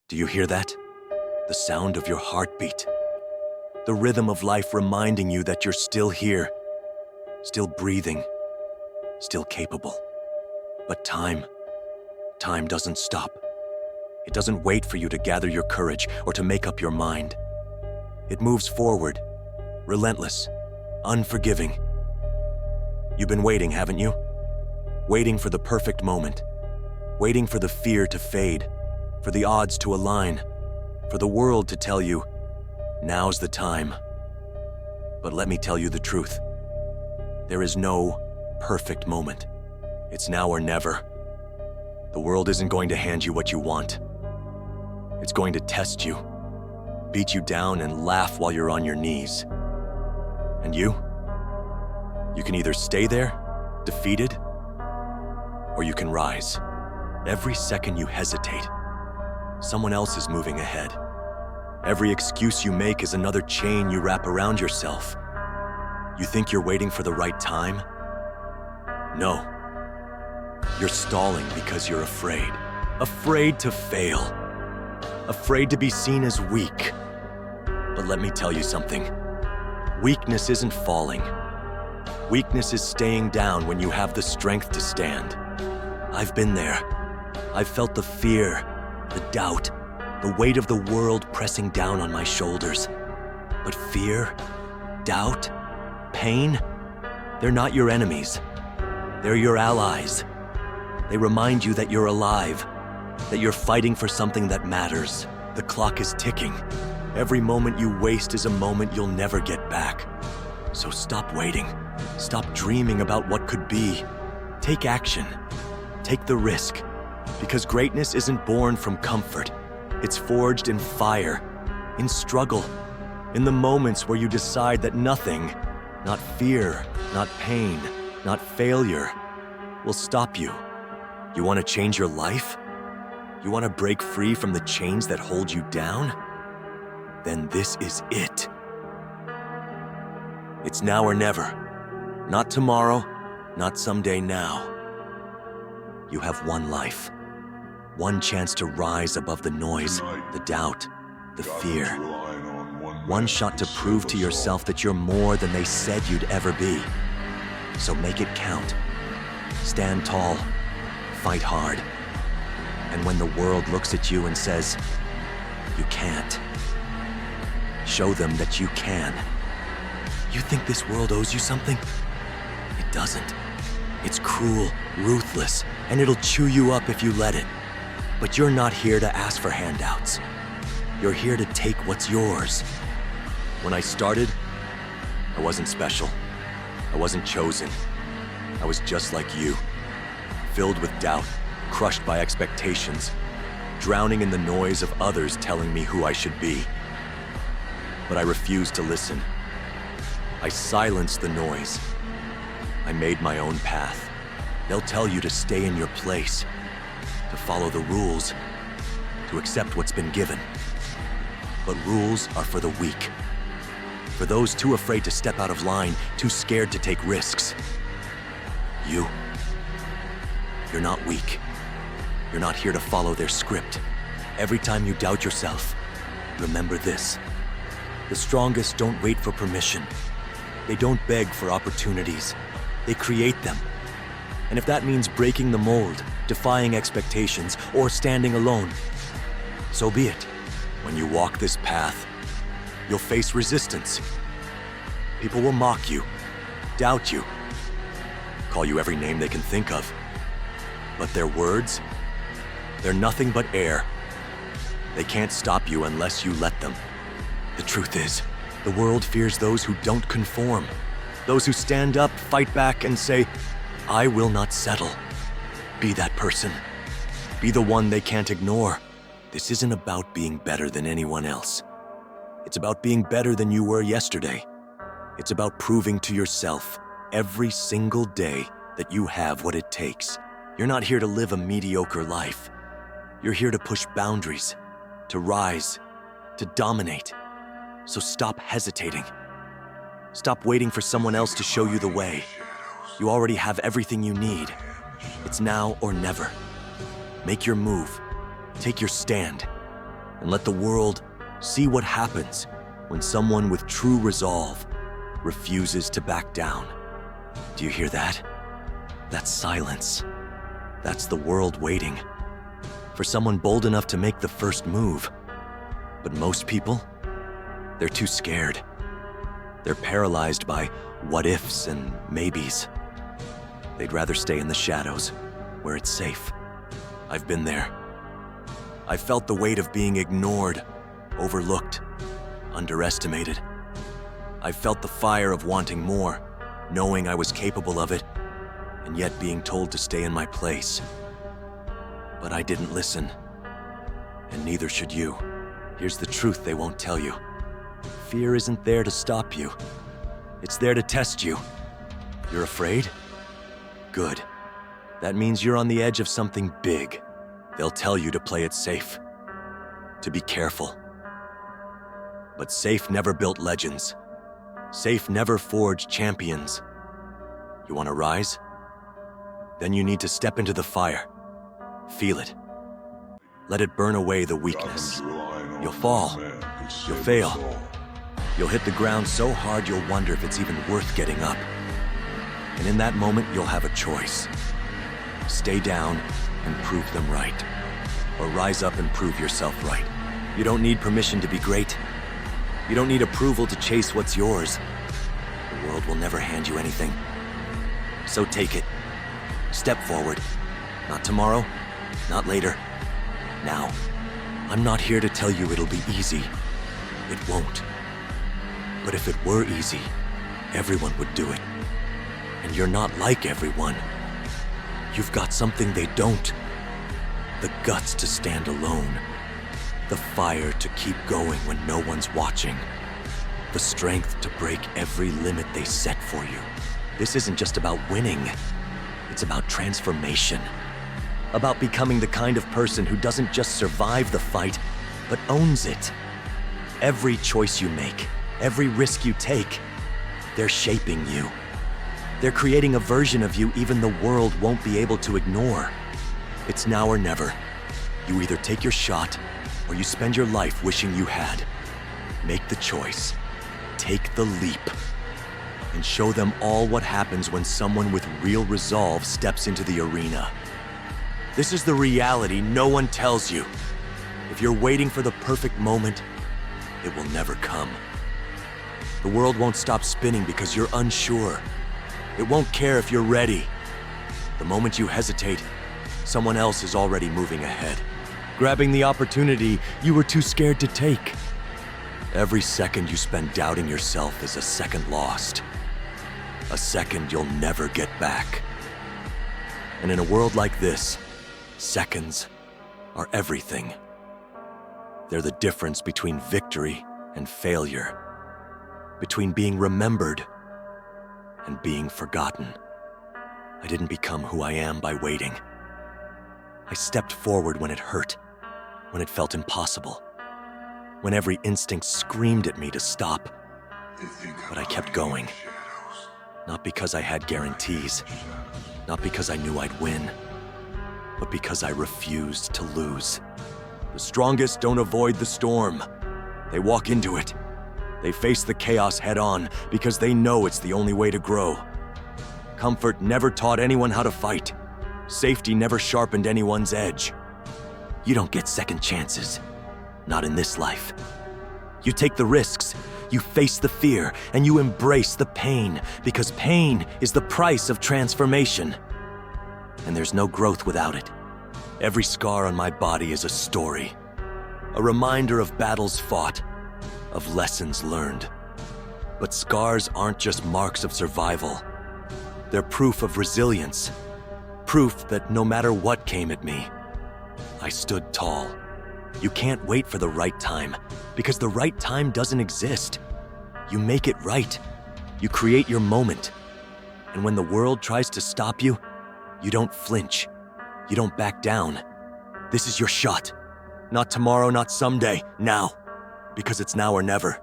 Do you hear that? The sound of your heartbeat. The rhythm of life reminding you that you're still here, still breathing, still capable. But time doesn't stop. It doesn't wait for you to gather your courage or to make up your mind. It moves forward, relentless, unforgiving. You've been waiting, haven't you? Waiting for the perfect moment. Waiting for the fear to fade, for the odds to align, for the world to tell you, now's the time. But let me tell you the truth. There is no perfect moment. It's now or never. The world isn't going to hand you what you want. It's going to test you, beat you down, and laugh while you're on your knees. And you can either stay there, defeated, or you can rise. Every second you hesitate, someone else is moving ahead. Every excuse you make is another chain you wrap around yourself. You think you're waiting for the right time? No. You're stalling because you're afraid. Afraid to fail. Afraid to be seen as weak. But let me tell you something. Weakness isn't falling. Weakness is staying down when you have the strength to stand. I've been there. I've felt the fear, the doubt, the weight of the world pressing down on my shoulders. But fear, doubt, pain, they're not your enemies. They're your allies. They remind you that you're alive, that you're fighting for something that matters. The clock is ticking. Every moment you waste is a moment you'll never get back. So stop waiting. Stop dreaming about what could be. Take action. Take the risk. Because greatness isn't born from comfort. It's forged in fire, in struggle, in the moments where you decide that nothing, not fear, not pain, not failure, will stop you. You want to change your life? You want to break free from the chains that hold you down? Then this is it. It's now or never. Not tomorrow, not someday, now. You have one life. One chance to rise above the noise, the doubt, the fear. One shot to prove to yourself that you're more than they said you'd ever be. So make it count. Stand tall. Fight hard. And when the world looks at you and says, you can't, show them that you can. You think this world owes you something? It doesn't. It's cruel, ruthless, and it'll chew you up if you let it. But you're not here to ask for handouts. You're here to take what's yours. When I started, I wasn't special. I wasn't chosen. I was just like you, filled with doubt, crushed by expectations, drowning in the noise of others telling me who I should be. But I refused to listen. I silenced the noise. I made my own path. They'll tell you to stay in your place, to follow the rules, to accept what's been given. But rules are for the weak, for those too afraid to step out of line, too scared to take risks. You're not weak. You're not here to follow their script. Every time you doubt yourself, remember this. The strongest don't wait for permission. They don't beg for opportunities. They create them. And if that means breaking the mold, defying expectations, or standing alone, so be it. When you walk this path, you'll face resistance. People will mock you, doubt you, call you every name they can think of. But their words, they're nothing but air. They can't stop you unless you let them. The truth is, the world fears those who don't conform, those who stand up, fight back, and say, I will not settle. Be that person. Be the one they can't ignore. This isn't about being better than anyone else. It's about being better than you were yesterday. It's about proving to yourself every single day that you have what it takes. You're not here to live a mediocre life. You're here to push boundaries, to rise, to dominate. So stop hesitating. Stop waiting for someone else to show you the way. You already have everything you need. It's now or never. Make your move. Take your stand. and let the world see what happens when someone with true resolve refuses to back down. Do you hear that? That's silence. That's the world waiting for someone bold enough to make the first move. But most people, they're too scared. They're paralyzed by what-ifs and maybes. They'd rather stay in the shadows, where it's safe. I've been there. I've felt the weight of being ignored, overlooked, underestimated. I've felt the fire of wanting more, knowing I was capable of it, and yet being told to stay in my place. But I didn't listen, and neither should you. Here's the truth they won't tell you. Fear isn't there to stop you. It's there to test you. You're afraid? Good. That means you're on the edge of something big. They'll tell you to play it safe, to be careful. But safe never built legends. Safe never forged champions. You want to rise? Then you need to step into the fire. Feel it. Let it burn away the weakness. You'll fall. You'll fail. You'll hit the ground so hard you'll wonder if it's even worth getting up. And in that moment, you'll have a choice. Stay down and prove them right. Or rise up and prove yourself right. You don't need permission to be great. You don't need approval to chase what's yours. The world will never hand you anything. So take it. Step forward. Not tomorrow, not later. Now. I'm not here to tell you it'll be easy. It won't. But if it were easy, everyone would do it. And you're not like everyone. You've got something they don't. The guts to stand alone. The fire to keep going when no one's watching. The strength to break every limit they set for you. This isn't just about winning. It's about transformation. About becoming the kind of person who doesn't just survive the fight, but owns it. Every choice you make, every risk you take, they're shaping you. They're creating a version of you even the world won't be able to ignore. It's now or never. You either take your shot, or you spend your life wishing you had. Make the choice. Take the leap. And show them all what happens when someone with real resolve steps into the arena. This is the reality no one tells you. If you're waiting for the perfect moment, it will never come. The world won't stop spinning because you're unsure. It won't care if you're ready. The moment you hesitate, someone else is already moving ahead, grabbing the opportunity you were too scared to take. Every second you spend doubting yourself is a second lost. A second you'll never get back. And in a world like this, seconds are everything. They're the difference between victory and failure, between being remembered and being forgotten. I didn't become who I am by waiting. I stepped forward when it hurt, when it felt impossible, when every instinct screamed at me to stop. But I kept going. Not because I had guarantees, not because I knew I'd win, but because I refused to lose. The strongest don't avoid the storm. They walk into it. They face the chaos head-on because they know it's the only way to grow. Comfort never taught anyone how to fight. Safety never sharpened anyone's edge. You don't get second chances. Not in this life. You take the risks, you face the fear, and you embrace the pain, because pain is the price of transformation. And there's no growth without it. Every scar on my body is a story, a reminder of battles fought, of lessons learned. But scars aren't just marks of survival. They're proof of resilience, proof that no matter what came at me, I stood tall. You can't wait for the right time, because the right time doesn't exist. You make it right. You create your moment. And when the world tries to stop you, you don't flinch. You don't back down. This is your shot. Not tomorrow, not someday, now. Because it's now or never.